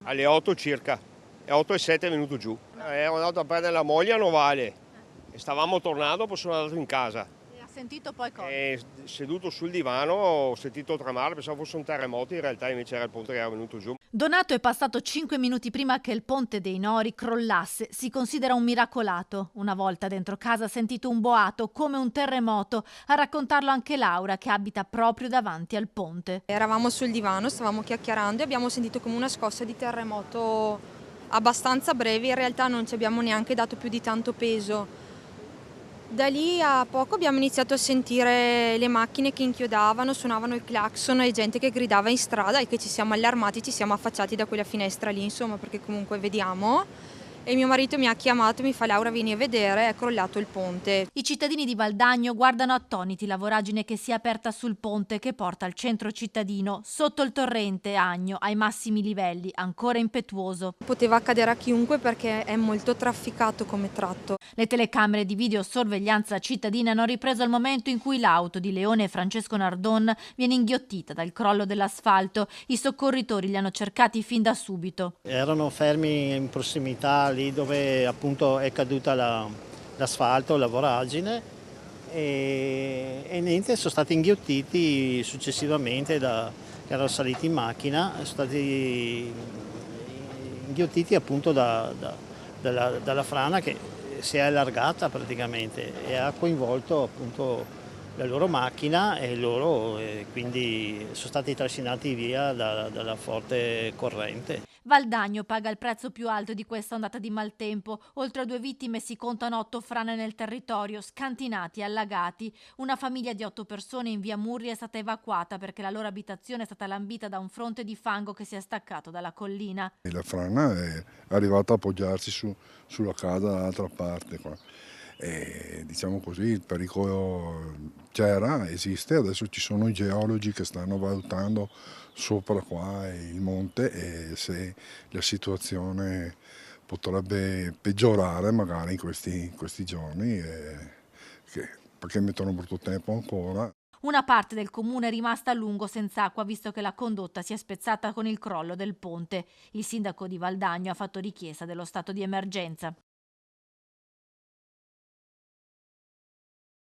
alle 8 circa, e 8 e 7 è venuto giù. Ero andato a prendere la moglie a Novale e stavamo tornando, poi sono andato in casa. E ha sentito poi cosa? E seduto sul divano ho sentito tremare, pensavo fosse un terremoto, in realtà invece era il ponte che era venuto giù. Donato è passato 5 minuti prima che il ponte dei Nori crollasse. Si considera un miracolato. Una volta dentro casa ha sentito un boato, come un terremoto. A raccontarlo anche Laura, che abita proprio davanti al ponte. Eravamo sul divano, stavamo chiacchierando e abbiamo sentito come una scossa di terremoto abbastanza breve, in realtà non ci abbiamo neanche dato più di tanto peso. Da lì a poco abbiamo iniziato a sentire le macchine che inchiodavano, suonavano il clacson e gente che gridava in strada, e che ci siamo allarmati, ci siamo affacciati da quella finestra lì, insomma, perché comunque vediamo. E mio marito mi ha chiamato, mi fa: Laura, vieni a vedere, è crollato il ponte. I cittadini di Valdagno guardano attoniti la voragine che si è aperta sul ponte che porta al centro cittadino. Sotto il torrente Agno, ai massimi livelli, ancora impetuoso. Poteva accadere a chiunque perché è molto trafficato come tratto. Le telecamere di videosorveglianza cittadina hanno ripreso il momento in cui l'auto di Leone e Francesco Nardon viene inghiottita dal crollo dell'asfalto. I soccorritori li hanno cercati fin da subito. Erano fermi in prossimità lì dove appunto è caduta l'asfalto, la voragine e niente, sono stati inghiottiti successivamente che erano saliti in macchina, sono stati inghiottiti appunto dalla frana che si è allargata praticamente e ha coinvolto appunto la loro macchina e loro quindi sono stati trascinati via dalla forte corrente. Valdagno paga il prezzo più alto di questa ondata di maltempo. Oltre a 2 vittime si contano 8 frane nel territorio, scantinati e allagati. Una famiglia di 8 persone in via Murri è stata evacuata perché la loro abitazione è stata lambita da un fronte di fango che si è staccato dalla collina. E la frana è arrivata a appoggiarsi sulla casa dall'altra parte qua. E, diciamo così, il pericolo c'era, esiste, adesso ci sono i geologi che stanno valutando sopra qua il monte e se la situazione potrebbe peggiorare magari in questi giorni, perché mettono brutto tempo ancora. Una parte del comune è rimasta a lungo senza acqua visto che la condotta si è spezzata con il crollo del ponte. Il sindaco di Valdagno ha fatto richiesta dello stato di emergenza.